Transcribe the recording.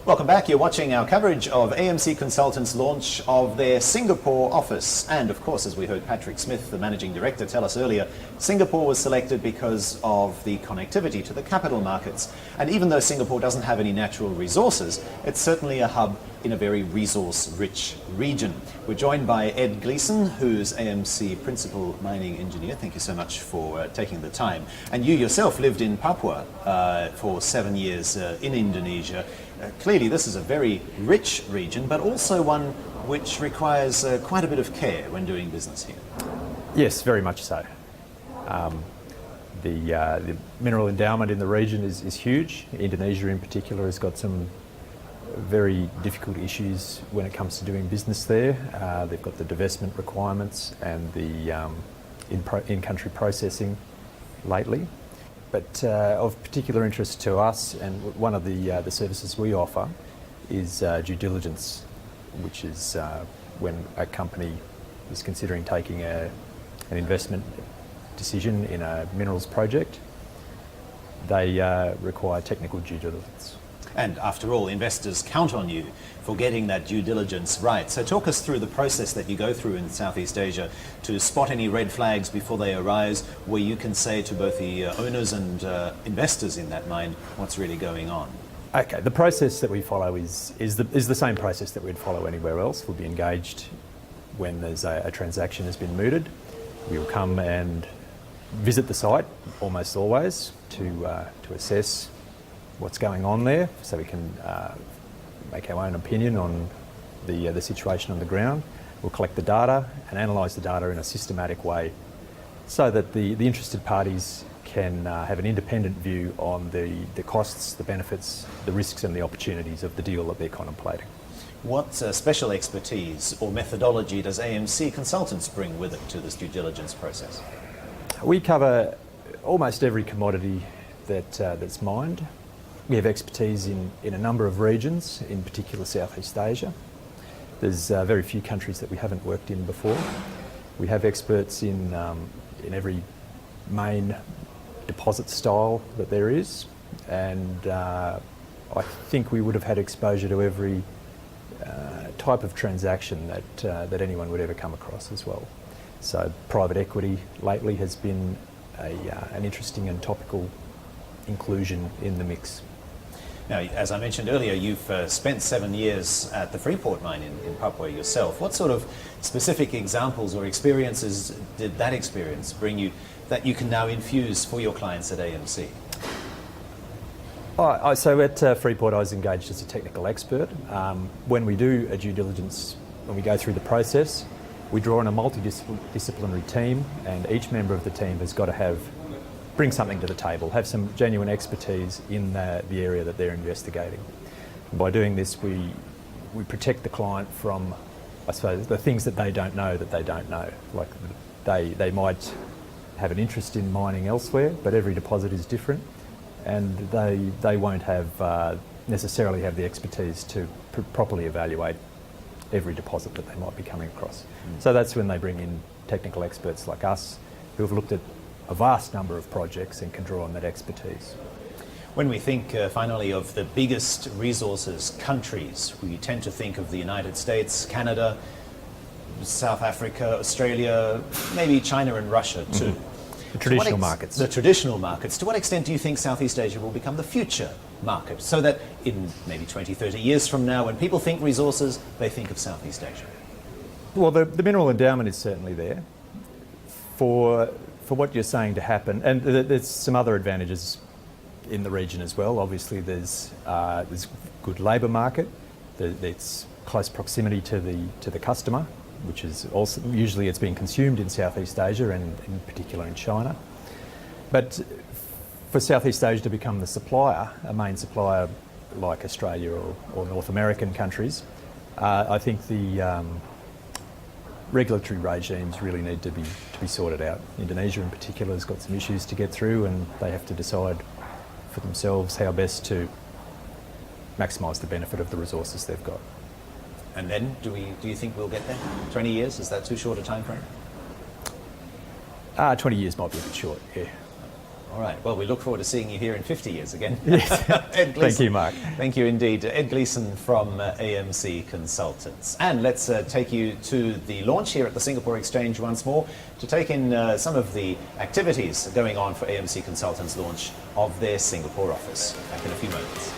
Welcome back. You're watching our coverage of AMC Consultants' launch of their Singapore office. And of course, as we heard Patrick Smith, the managing director, tell us earlier, Singapore was selected because of the connectivity to the capital markets. And even though Singapore doesn't have any natural resources, it's certainly a hub in a very resource-rich region. We're joined by Ed Gleeson, who's AMC Principal Mining Engineer. Thank you so much for taking the time. And you yourself lived in Papua for 7 years in Indonesia. Clearly this is a very rich region, but also one which requires quite a bit of care when doing business here. Yes, very much so. The mineral endowment in the region is huge. Indonesia in particular has got some very difficult issues when it comes to doing business there. They've got the divestment requirements and the in-country processing lately. But of particular interest to us, and one of the services we offer, is due diligence, which is when a company is considering taking an investment decision in a minerals project, they require technical due diligence. And after all, investors count on you for getting that due diligence right. So talk us through the process that you go through in Southeast Asia to spot any red flags before they arise, where you can say to both the owners and investors in that mine what's really going on. Okay, the process that we follow is the same process that we'd follow anywhere else. We'll be engaged when there's a transaction has been mooted. We'll come and visit the site almost always to assess what's going on there, so we can make our own opinion on the situation on the ground. We'll collect the data and analyse the data in a systematic way so that the interested parties can have an independent view on the costs, the benefits, the risks and the opportunities of the deal that they're contemplating. What special expertise or methodology does AMC Consultants bring with it to this due diligence process? We cover almost every commodity that's mined. We have expertise in a number of regions, in particular Southeast Asia. There's very few countries that we haven't worked in before. We have experts in every main deposit style that there is, and I think we would have had exposure to every type of transaction that anyone would ever come across as well. So private equity lately has been an interesting and topical inclusion in the mix. Now, as I mentioned earlier, you've spent 7 years at the Freeport mine in Papua yourself. What sort of specific examples or experiences did that experience bring you that you can now infuse for your clients at AMC? So at Freeport I was engaged as a technical expert. When we do a due diligence, when we go through the process, we draw on a multidisciplinary team, and each member of the team has got to bring something to the table, have some genuine expertise in the area that they're investigating. And by doing this, we protect the client from, I suppose, the things that they don't know. Like they might have an interest in mining elsewhere, but every deposit is different, and they won't have necessarily have the expertise to properly evaluate every deposit that they might be coming across. So that's when they bring in technical experts like us, who have looked at a vast number of projects and can draw on that expertise. When we think finally of the biggest resources countries, we tend to think of the United States, Canada, South Africa, Australia, maybe China and Russia too. The traditional markets. The traditional markets. To what extent do you think Southeast Asia will become the future market, so that in maybe 20, 30 years from now, when people think resources, they think of Southeast Asia? Well, the mineral endowment is certainly there. For what you're saying to happen, and there's some other advantages in the region as well. Obviously there's good labour market, there's close proximity to the customer, which is also usually it's being consumed in Southeast Asia and in particular in China. But for Southeast Asia to become the supplier, a main supplier like Australia or North American countries, I think the regulatory regimes really need to be sorted out. Indonesia in particular has got some issues to get through, and they have to decide for themselves how best to maximise the benefit of the resources they've got. And then, do you think we'll get there? 20 years, is that too short a time frame? 20 years might be a bit short, yeah. All right. Well, we look forward to seeing you here in 50 years again. Yes. Ed Gleeson. Thank you, Mark. Thank you indeed. Ed Gleeson from AMC Consultants. And let's take you to the launch here at the Singapore Exchange once more to take in some of the activities going on for AMC Consultants' launch of their Singapore office. Back in a few moments.